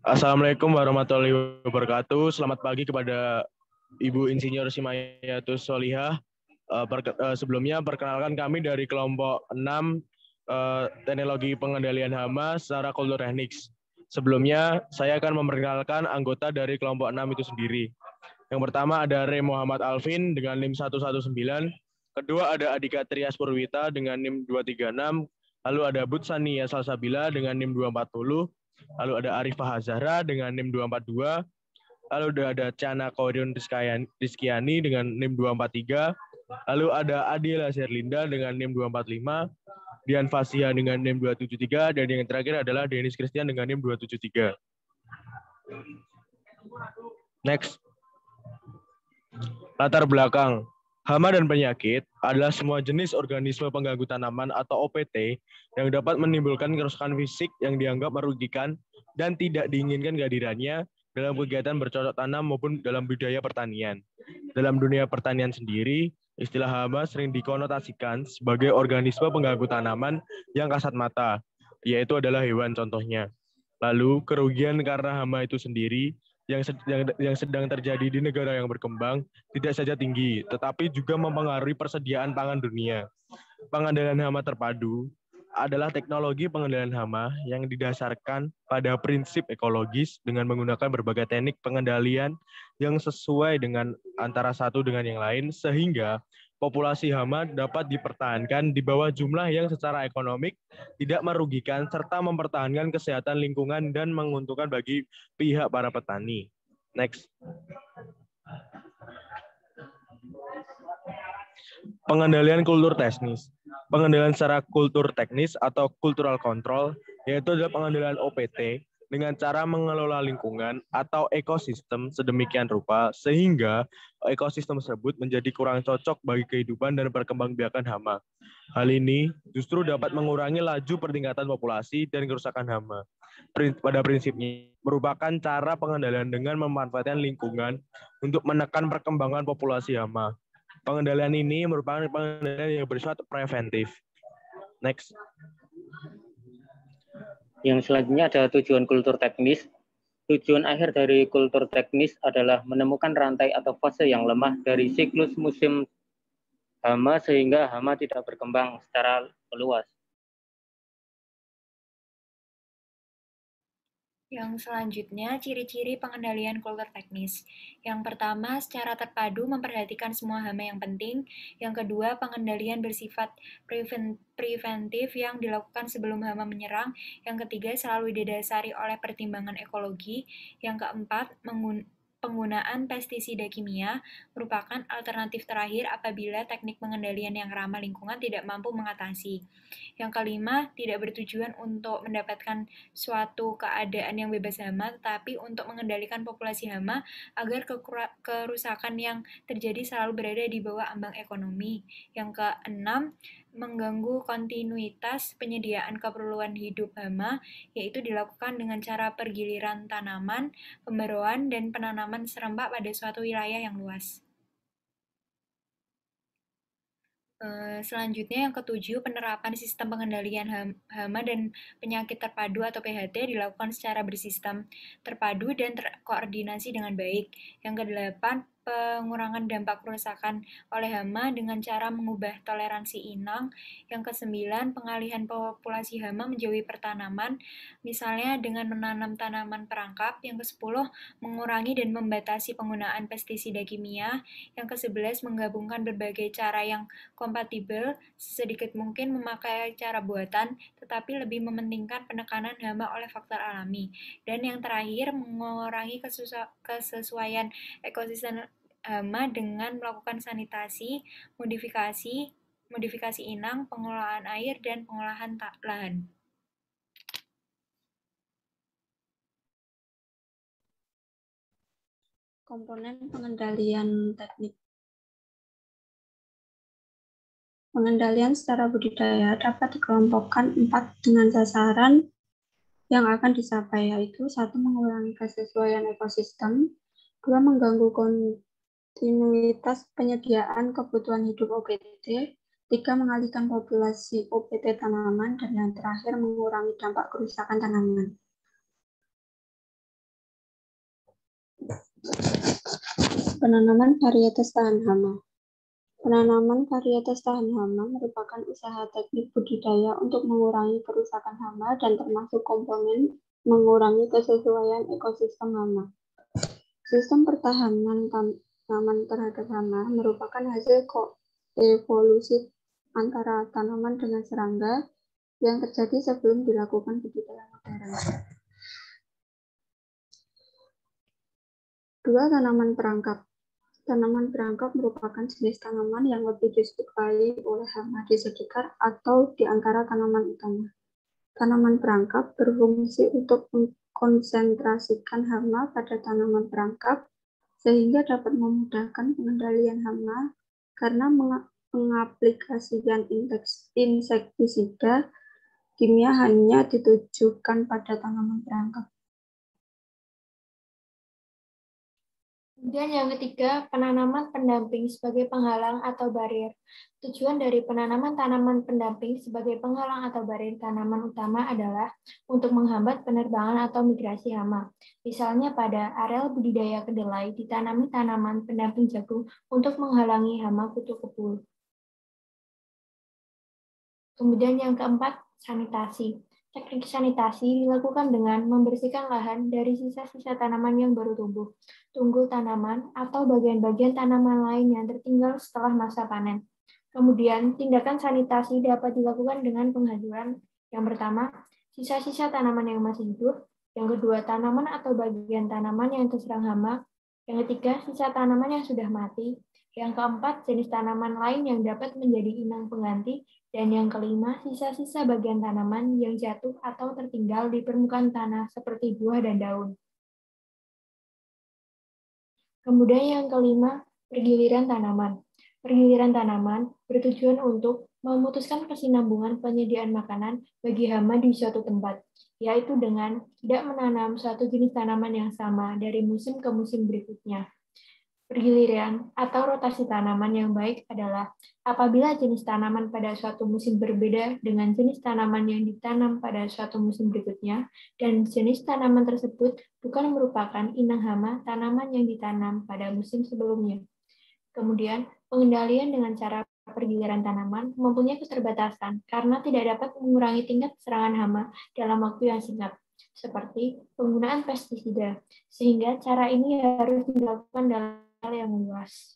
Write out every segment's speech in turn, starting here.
Assalamualaikum warahmatullahi wabarakatuh. Selamat pagi kepada Ibu Insinyur Simayatus Solihah. Sebelumnya perkenalkan kami dari kelompok 6 Teknologi Pengendalian Hama secara Kultur Teknik. Sebelumnya saya akan memperkenalkan anggota dari kelompok 6 itu sendiri. Yang pertama ada Re Muhammad Alvin dengan NIM 119. Kedua ada Adika Trias Purwita dengan NIM 236. Lalu ada Butsania Salsabila dengan NIM 240. Lalu ada Arifah Hazara dengan NIM 242. Lalu ada Chana Korion Rizkiani dengan NIM 243. Lalu ada Adila Serlinda dengan NIM 245. Dian Fasya dengan NIM 273. Dan yang terakhir adalah Denis Christian dengan NIM 273. Next. Latar belakang. Hama dan penyakit adalah semua jenis organisme pengganggu tanaman atau OPT yang dapat menimbulkan kerusakan fisik yang dianggap merugikan dan tidak diinginkan kehadirannya dalam kegiatan bercocok tanam maupun dalam budaya pertanian. Dalam dunia pertanian sendiri, istilah hama sering dikonotasikan sebagai organisme pengganggu tanaman yang kasat mata, yaitu adalah hewan contohnya. Lalu, kerugian karena hama itu sendiri yang sedang terjadi di negara yang berkembang tidak saja tinggi, tetapi juga mempengaruhi persediaan pangan dunia. Pengendalian hama terpadu adalah teknologi pengendalian hama yang didasarkan pada prinsip ekologis dengan menggunakan berbagai teknik pengendalian yang sesuai dengan antara satu dengan yang lain, sehingga populasi hama dapat dipertahankan di bawah jumlah yang secara ekonomik tidak merugikan serta mempertahankan kesehatan lingkungan dan menguntungkan bagi pihak para petani. Next. Pengendalian kultur teknis. Pengendalian secara kultur teknis atau cultural control yaitu adalah pengendalian OPT dengan cara mengelola lingkungan atau ekosistem sedemikian rupa sehingga ekosistem tersebut menjadi kurang cocok bagi kehidupan dan perkembangbiakan hama. Hal ini justru dapat mengurangi laju peningkatan populasi dan kerusakan hama. Pada prinsipnya merupakan cara pengendalian dengan memanfaatkan lingkungan untuk menekan perkembangan populasi hama. Pengendalian ini merupakan pengendalian yang bersifat preventif. Next. Yang selanjutnya ada tujuan kultur teknis. Tujuan akhir dari kultur teknis adalah menemukan rantai atau fase yang lemah dari siklus musim hama sehingga hama tidak berkembang secara luas. Yang selanjutnya, ciri-ciri pengendalian kultur teknis. Yang pertama, secara terpadu memperhatikan semua hama yang penting. Yang kedua, pengendalian bersifat preventif yang dilakukan sebelum hama menyerang. Yang ketiga, selalu didasari oleh pertimbangan ekologi. Yang keempat, penggunaan pestisida kimia merupakan alternatif terakhir apabila teknik pengendalian yang ramah lingkungan tidak mampu mengatasi. Yang kelima, tidak bertujuan untuk mendapatkan suatu keadaan yang bebas hama, tetapi untuk mengendalikan populasi hama agar kerusakan yang terjadi selalu berada di bawah ambang ekonomi. Yang keenam, mengganggu kontinuitas penyediaan keperluan hidup hama, yaitu dilakukan dengan cara pergiliran tanaman, pembaruan, dan penanaman serempak pada suatu wilayah yang luas. Selanjutnya yang ketujuh, penerapan sistem pengendalian hama dan penyakit terpadu atau PHT dilakukan secara bersistem, terpadu, dan terkoordinasi dengan baik. Yang kedelapan, pengurangan dampak kerusakan oleh hama dengan cara mengubah toleransi inang. Yang kesembilan, pengalihan populasi hama menjauhi pertanaman, misalnya dengan menanam tanaman perangkap. Yang kesepuluh, mengurangi dan membatasi penggunaan pestisida kimia. Yang kesebelas, menggabungkan berbagai cara yang kompatibel, sedikit mungkin memakai cara buatan, tetapi lebih mementingkan penekanan hama oleh faktor alami. Dan yang terakhir, mengurangi kesesuaian ekosistem hama dengan melakukan sanitasi, modifikasi inang, pengelolaan air, dan pengolahan lahan. Komponen pengendalian teknik. Pengendalian secara budidaya dapat dikelompokkan 4 dengan sasaran yang akan dicapai, yaitu 1. Mengurangi kesesuaian ekosistem, 2. Mengganggu kontinuitas penyediaan kebutuhan hidup OPT, 3. Mengalihkan populasi OPT tanaman, dan yang terakhir mengurangi dampak kerusakan tanaman. Penanaman varietas tahan hama. Penanaman varietas tahan hama merupakan usaha teknik budidaya untuk mengurangi kerusakan hama dan termasuk komponen mengurangi kesesuaian ekosistem hama. Sistem pertahanan tanaman terhadap hama merupakan hasil evolusi antara tanaman dengan serangga yang terjadi sebelum dilakukan budidaya modern. 2. Tanaman perangkap. Tanaman perangkap merupakan jenis tanaman yang lebih disukai oleh hama di sekitar atau di antara tanaman utama. Tanaman perangkap berfungsi untuk mengkonsentrasikan hama pada tanaman perangkap sehingga dapat memudahkan pengendalian hama karena pengaplikasian insektisida kimia hanya ditujukan pada tanaman perangkap. Kemudian yang ketiga, penanaman pendamping sebagai penghalang atau barier. Tujuan dari penanaman tanaman pendamping sebagai penghalang atau barier tanaman utama adalah untuk menghambat penerbangan atau migrasi hama. Misalnya pada areal budidaya kedelai ditanami tanaman pendamping jagung untuk menghalangi hama kutu kebul. Kemudian yang keempat, sanitasi. Teknik sanitasi dilakukan dengan membersihkan lahan dari sisa-sisa tanaman yang baru tumbuh, tunggul tanaman, atau bagian-bagian tanaman lain yang tertinggal setelah masa panen. Kemudian, tindakan sanitasi dapat dilakukan dengan penghancuran. Yang pertama, sisa-sisa tanaman yang masih hidup. Yang kedua, tanaman atau bagian tanaman yang terserang hama. Yang ketiga, sisa tanaman yang sudah mati. Yang keempat, jenis tanaman lain yang dapat menjadi inang pengganti. Dan yang kelima, sisa-sisa bagian tanaman yang jatuh atau tertinggal di permukaan tanah seperti buah dan daun. Kemudian yang kelima, pergiliran tanaman. Pergiliran tanaman bertujuan untuk memutuskan kesinambungan penyediaan makanan bagi hama di suatu tempat, yaitu dengan tidak menanam suatu jenis tanaman yang sama dari musim ke musim berikutnya. Pergiliran atau rotasi tanaman yang baik adalah apabila jenis tanaman pada suatu musim berbeda dengan jenis tanaman yang ditanam pada suatu musim berikutnya, dan jenis tanaman tersebut bukan merupakan inang hama tanaman yang ditanam pada musim sebelumnya. Kemudian, pengendalian dengan cara pergiliran tanaman mempunyai keterbatasan karena tidak dapat mengurangi tingkat serangan hama dalam waktu yang singkat, seperti penggunaan pestisida, sehingga cara ini harus dilakukan dalam yang luas.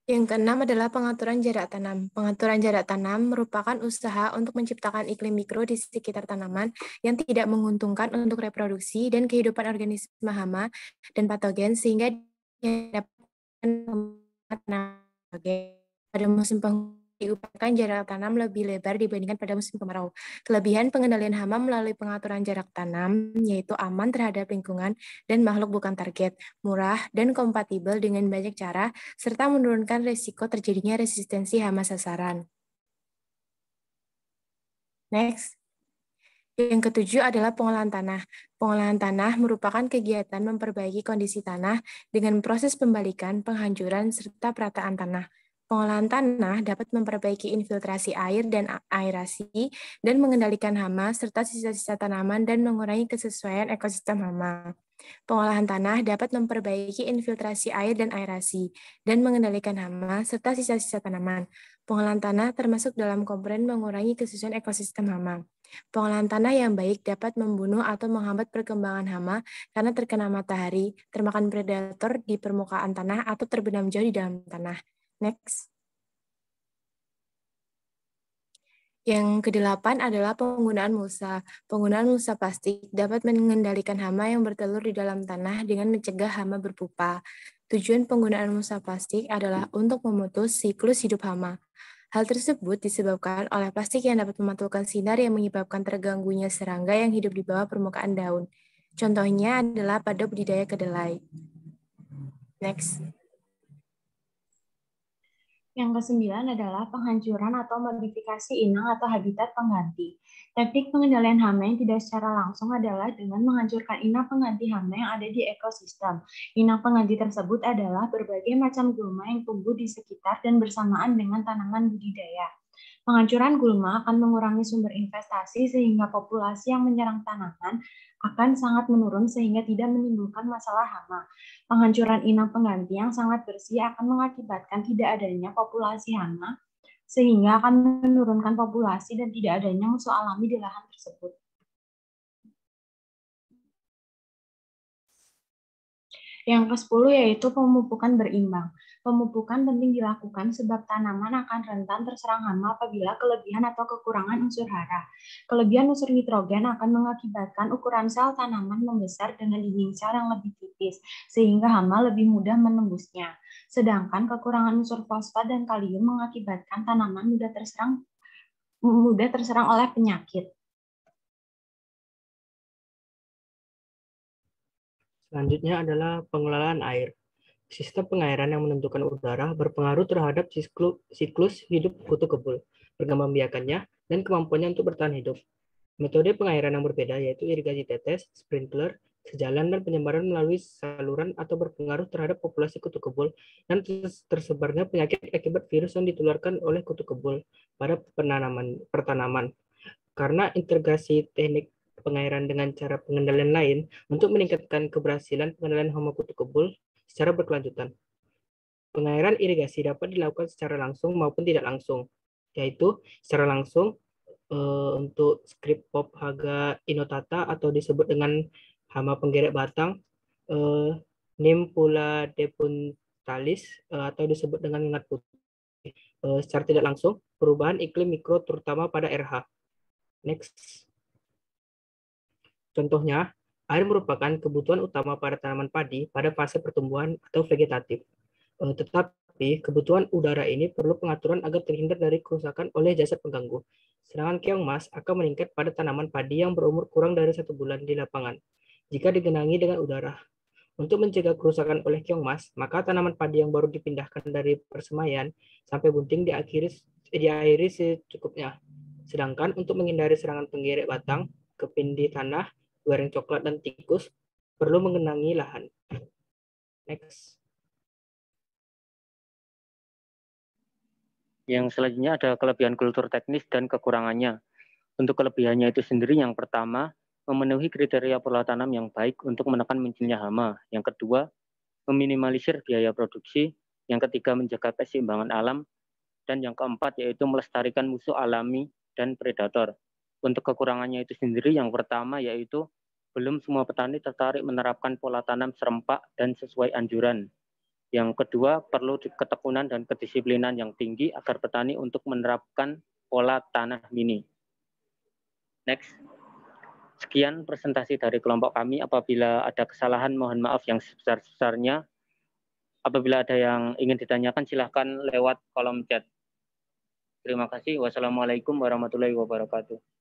Yang keenam adalah pengaturan jarak tanam. Pengaturan jarak tanam merupakan usaha untuk menciptakan iklim mikro di sekitar tanaman yang tidak menguntungkan untuk reproduksi dan kehidupan organisme hama dan patogen sehingga dapat pada musim penghujan diupayakan jarak tanam lebih lebar dibandingkan pada musim kemarau. Kelebihan pengendalian hama melalui pengaturan jarak tanam yaitu aman terhadap lingkungan dan makhluk bukan target, murah dan kompatibel dengan banyak cara, serta menurunkan risiko terjadinya resistensi hama sasaran. Next. Yang ketujuh adalah pengolahan tanah. Pengolahan tanah merupakan kegiatan memperbaiki kondisi tanah dengan proses pembalikan, penghancuran, serta perataan tanah. Pengolahan tanah dapat memperbaiki infiltrasi air dan aerasi dan mengendalikan hama serta sisa-sisa tanaman dan mengurangi kesesuaian ekosistem hama. Pengolahan tanah dapat memperbaiki infiltrasi air dan aerasi dan mengendalikan hama serta sisa-sisa tanaman. Pengolahan tanah termasuk dalam komponen mengurangi kesesuaian ekosistem hama. Pengolahan tanah yang baik dapat membunuh atau menghambat perkembangan hama karena terkena matahari, termakan predator di permukaan tanah, atau terbenam jauh di dalam tanah. Next. Yang kedelapan adalah penggunaan mulsa. Penggunaan mulsa plastik dapat mengendalikan hama yang bertelur di dalam tanah dengan mencegah hama berpupa. Tujuan penggunaan mulsa plastik adalah untuk memutus siklus hidup hama. Hal tersebut disebabkan oleh plastik yang dapat memantulkan sinar yang menyebabkan terganggunya serangga yang hidup di bawah permukaan daun. Contohnya adalah pada budidaya kedelai. Next. Yang kesembilan adalah penghancuran atau modifikasi inang atau habitat pengganti. Teknik pengendalian hama yang tidak secara langsung adalah dengan menghancurkan inang pengganti hama yang ada di ekosistem. Inang pengganti tersebut adalah berbagai macam gulma yang tumbuh di sekitar dan bersamaan dengan tanaman budidaya. Penghancuran gulma akan mengurangi sumber investasi sehingga populasi yang menyerang tanaman akan sangat menurun sehingga tidak menimbulkan masalah hama. Penghancuran inang pengganti yang sangat bersih akan mengakibatkan tidak adanya populasi hama sehingga akan menurunkan populasi dan tidak adanya musuh alami di lahan tersebut. Yang ke-10 yaitu pemupukan berimbang. Pemupukan penting dilakukan sebab tanaman akan rentan terserang hama apabila kelebihan atau kekurangan unsur hara. Kelebihan unsur nitrogen akan mengakibatkan ukuran sel tanaman membesar dengan dinding sel yang lebih tipis, sehingga hama lebih mudah menembusnya. Sedangkan kekurangan unsur fosfat dan kalium mengakibatkan tanaman mudah terserang oleh penyakit. Selanjutnya adalah pengelolaan air. Sistem pengairan yang menentukan udara berpengaruh terhadap siklus hidup kutu kebul, perkembangbiakannya, dan kemampuannya untuk bertahan hidup. Metode pengairan yang berbeda yaitu irigasi tetes, sprinkler, sejalan, dan penyebaran melalui saluran atau berpengaruh terhadap populasi kutu kebul dan tersebarnya penyakit akibat virus yang ditularkan oleh kutu kebul pada pertanaman. Karena integrasi teknik pengairan dengan cara pengendalian lain untuk meningkatkan keberhasilan pengendalian hama kutu kebul secara berkelanjutan. Pengairan irigasi dapat dilakukan secara langsung maupun tidak langsung, yaitu secara langsung untuk script pop haga inotata atau disebut dengan hama penggeret batang, Nympula depuntalis atau disebut dengan ngengat putih. Secara tidak langsung, perubahan iklim mikro terutama pada RH. Next. Contohnya, air merupakan kebutuhan utama pada tanaman padi pada fase pertumbuhan atau vegetatif. Tetapi kebutuhan udara ini perlu pengaturan agar terhindar dari kerusakan oleh zat pengganggu. Sedangkan keong mas akan meningkat pada tanaman padi yang berumur kurang dari 1 bulan di lapangan jika digenangi dengan udara. Untuk mencegah kerusakan oleh keong mas, maka tanaman padi yang baru dipindahkan dari persemaian sampai bunting diairi secukupnya. Sedangkan untuk menghindari serangan penggeret batang, keping di tanah, goreng coklat, dan tikus, perlu mengenangi lahan. Next. Yang selanjutnya ada kelebihan kultur teknis dan kekurangannya. Untuk kelebihannya itu sendiri, yang pertama, memenuhi kriteria pola tanam yang baik untuk menekan munculnya hama. Yang kedua, meminimalisir biaya produksi. Yang ketiga, menjaga keseimbangan alam. Dan yang keempat, yaitu melestarikan musuh alami dan predator. Untuk kekurangannya itu sendiri, yang pertama yaitu belum semua petani tertarik menerapkan pola tanam serempak dan sesuai anjuran. Yang kedua, perlu ketekunan dan kedisiplinan yang tinggi agar petani untuk menerapkan pola tanah mini. Next. Sekian presentasi dari kelompok kami. Apabila ada kesalahan, mohon maaf yang sebesar-besarnya. Apabila ada yang ingin ditanyakan, silahkan lewat kolom chat. Terima kasih. Wassalamualaikum warahmatullahi wabarakatuh.